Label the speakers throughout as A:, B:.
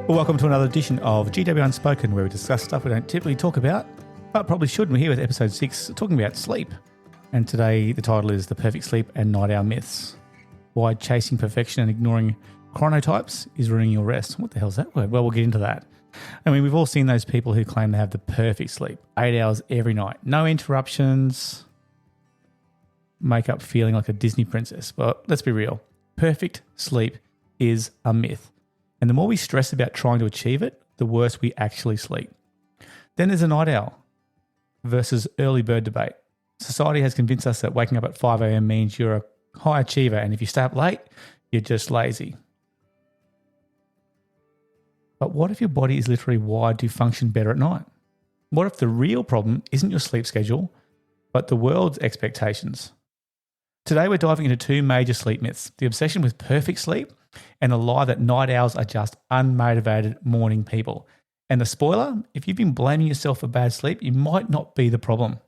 A: Well, welcome to another edition of GW Unspoken, where we discuss stuff we don't typically talk about, but probably should. We're here with episode 6, talking about sleep. And today the title is The Perfect Sleep and Night Owl Myths. Why chasing perfection and ignoring chronotypes is ruining your rest. What the hell's that word? Well, we'll get into that. I mean, we've all seen those people who claim they have the perfect sleep, 8 hours every night, no interruptions, make up feeling like a Disney princess. But let's be real. Perfect sleep is a myth. And the more we stress about trying to achieve it, the worse we actually sleep. Then there's a night owl versus early bird debate. Society has convinced us that waking up at 5 a.m. means you're a high achiever, and if you stay up late, you're just lazy. But what if your body is literally wired to function better at night? What if the real problem isn't your sleep schedule, but the world's expectations? Today we're diving into two major sleep myths, the obsession with perfect sleep and the lie that night owls are just unmotivated morning people. And the spoiler, if you've been blaming yourself for bad sleep, you might not be the problem.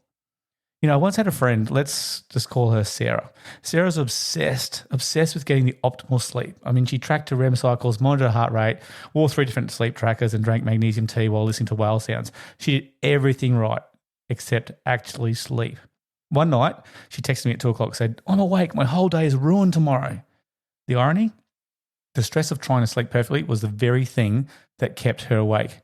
A: You know, I once had a friend, let's just call her Sarah. Sarah's obsessed with getting the optimal sleep. I mean, she tracked her REM cycles, monitored her heart rate, wore 3 different sleep trackers and drank magnesium tea while listening to whale sounds. She did everything right except actually sleep. One night, she texted me at 2 o'clock, said, "I'm awake, my whole day is ruined tomorrow." The irony? The stress of trying to sleep perfectly was the very thing that kept her awake.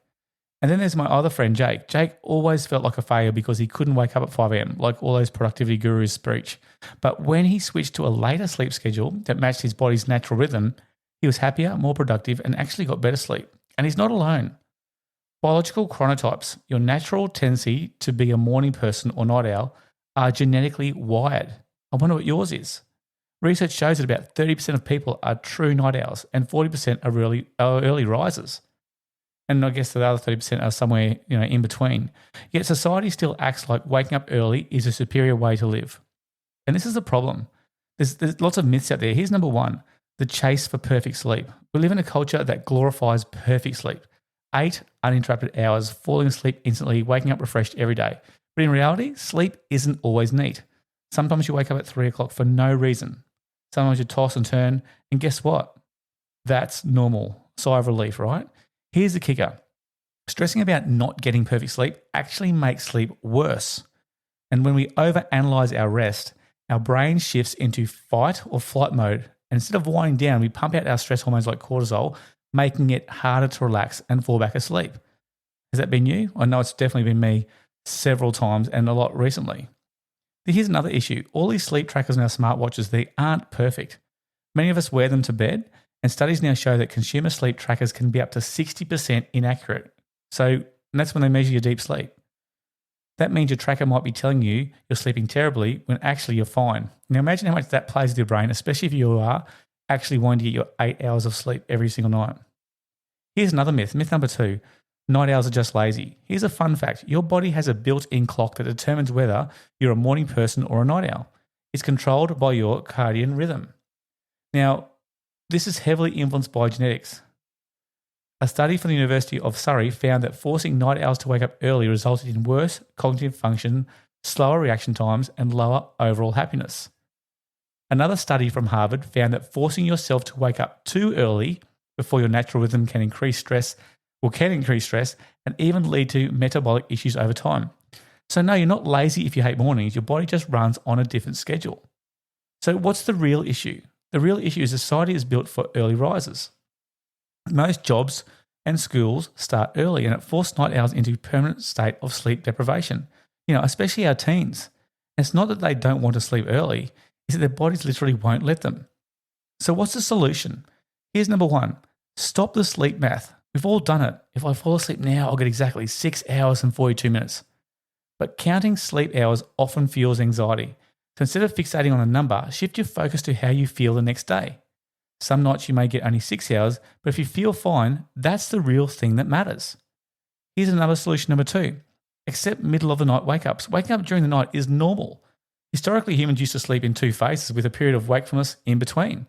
A: And then there's my other friend, Jake. Jake always felt like a failure because he couldn't wake up at 5 a.m, like all those productivity gurus preach. But when he switched to a later sleep schedule that matched his body's natural rhythm, he was happier, more productive, and actually got better sleep. And he's not alone. Biological chronotypes, your natural tendency to be a morning person or night owl, are genetically wired. I wonder what yours is. Research shows that about 30% of people are true night owls and 40% are early risers. And I guess the other 30% are somewhere, in between. Yet society still acts like waking up early is a superior way to live. And this is the problem. There's lots of myths out there. Here's number one, the chase for perfect sleep. We live in a culture that glorifies perfect sleep. 8 uninterrupted hours, falling asleep instantly, waking up refreshed every day. But in reality, sleep isn't always neat. Sometimes you wake up at 3 o'clock for no reason. Sometimes you toss and turn, and guess what? That's normal. Sigh of relief, right? Here's the kicker. Stressing about not getting perfect sleep actually makes sleep worse. And when we overanalyze our rest, our brain shifts into fight or flight mode. And instead of winding down, we pump out our stress hormones like cortisol, making it harder to relax and fall back asleep. Has that been you? I know it's definitely been me several times and a lot recently. Here's another issue. All these sleep trackers in our smartwatches, they aren't perfect. Many of us wear them to bed, and studies now show that consumer sleep trackers can be up to 60% inaccurate. And that's when they measure your deep sleep. That means your tracker might be telling you you're sleeping terribly when actually you're fine. Now imagine how much that plays with your brain, especially if you are actually wanting to get your 8 hours of sleep every single night. Here's another myth. Myth number 2. Night owls are just lazy. Here's a fun fact. Your body has a built-in clock that determines whether you're a morning person or a night owl. It's controlled by your circadian rhythm. Now, this is heavily influenced by genetics. A study from the University of Surrey found that forcing night owls to wake up early resulted in worse cognitive function, slower reaction times, and lower overall happiness. Another study from Harvard found that forcing yourself to wake up too early before your natural rhythm can increase stress and even lead to metabolic issues over time. So no, you're not lazy if you hate mornings. Your body just runs on a different schedule. So what's the real issue? The real issue is society is built for early risers. Most jobs and schools start early, and it forced night owls into a permanent state of sleep deprivation, especially our teens. And it's not that they don't want to sleep early, it's that their bodies literally won't let them. So what's the solution? Here's number 1. Stop the sleep math. We've all done it. If I fall asleep now, I'll get exactly 6 hours and 42 minutes. But counting sleep hours often fuels anxiety. So instead of fixating on a number, shift your focus to how you feel the next day. Some nights you may get only 6 hours, but if you feel fine, that's the real thing that matters. Here's another solution number 2. Accept middle of the night wake-ups. Waking up during the night is normal. Historically, humans used to sleep in 2 phases with a period of wakefulness in between.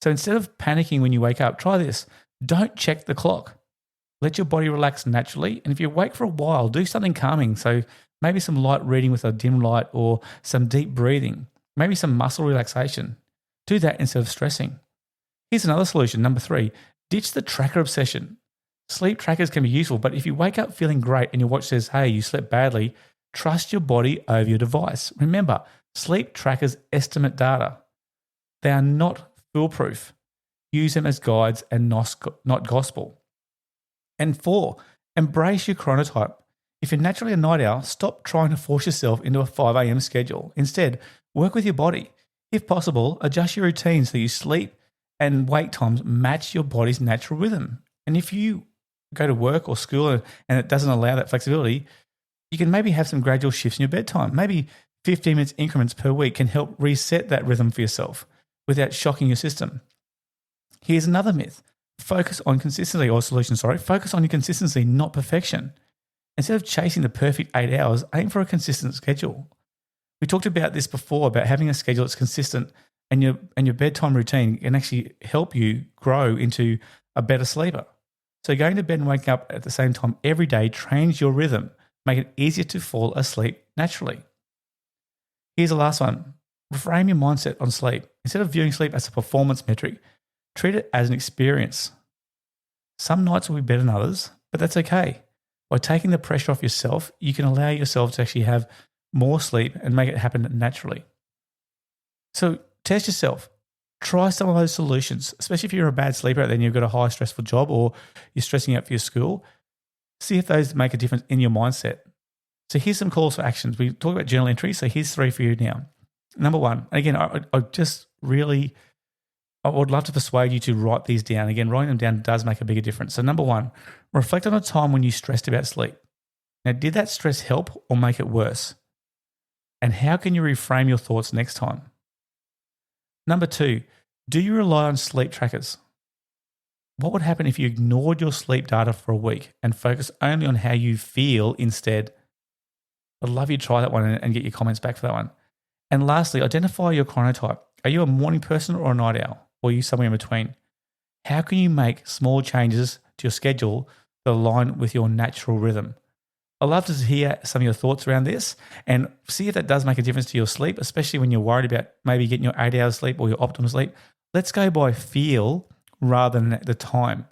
A: So instead of panicking when you wake up, try this. Don't check the clock. Let your body relax naturally. And if you wake for a while, do something calming. So maybe some light reading with a dim light or some deep breathing, maybe some muscle relaxation. Do that instead of stressing. Here's another solution, number 3. Ditch the tracker obsession. Sleep trackers can be useful, but if you wake up feeling great and your watch says, hey, you slept badly, trust your body over your device. Remember, sleep trackers estimate data. They are not foolproof. Use them as guides and not gospel. And 4, embrace your chronotype. If you're naturally a night owl, stop trying to force yourself into a 5 a.m. schedule. Instead, work with your body. If possible, adjust your routine so you sleep and wake times match your body's natural rhythm. And if you go to work or school and it doesn't allow that flexibility, you can maybe have some gradual shifts in your bedtime. Maybe 15 minutes increments per week can help reset that rhythm for yourself without shocking your system. Here's another myth. Focus on your consistency, not perfection. Instead of chasing the perfect 8 hours, aim for a consistent schedule. We talked about this before, about having a schedule that's consistent, and your bedtime routine can actually help you grow into a better sleeper. So going to bed and waking up at the same time every day trains your rhythm, make it easier to fall asleep naturally. Here's the last one. Reframe your mindset on sleep. Instead of viewing sleep as a performance metric, treat it as an experience. Some nights will be better than others, but that's okay. By taking the pressure off yourself, you can allow yourself to actually have more sleep and make it happen naturally. So test yourself. Try some of those solutions, especially if you're a bad sleeper and you've got a high stressful job or you're stressing out for your school. See if those make a difference in your mindset. So here's some calls for actions. We talked about journal entry, so here's 3 for you now. Number 1, and again, I would love to persuade you to write these down. Again, writing them down does make a bigger difference. So number 1, reflect on a time when you stressed about sleep. Now, did that stress help or make it worse? And how can you reframe your thoughts next time? Number 2, do you rely on sleep trackers? What would happen if you ignored your sleep data for a week and focused only on how you feel instead? I'd love you to try that one and get your comments back for that one. And lastly, identify your chronotype. Are you a morning person or a night owl? Or are you somewhere in between? How can you make small changes to your schedule that align with your natural rhythm? I'd love to hear some of your thoughts around this and see if that does make a difference to your sleep, especially when you're worried about maybe getting your 8 hours sleep or your optimal sleep. Let's go by feel rather than the time.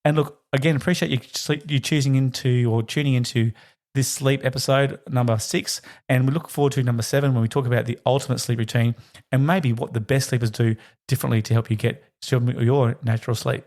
A: And look, again, appreciate you tuning into this sleep episode number 6. And we look forward to number 7 when we talk about the ultimate sleep routine and maybe what the best sleepers do differently to help you get your natural sleep.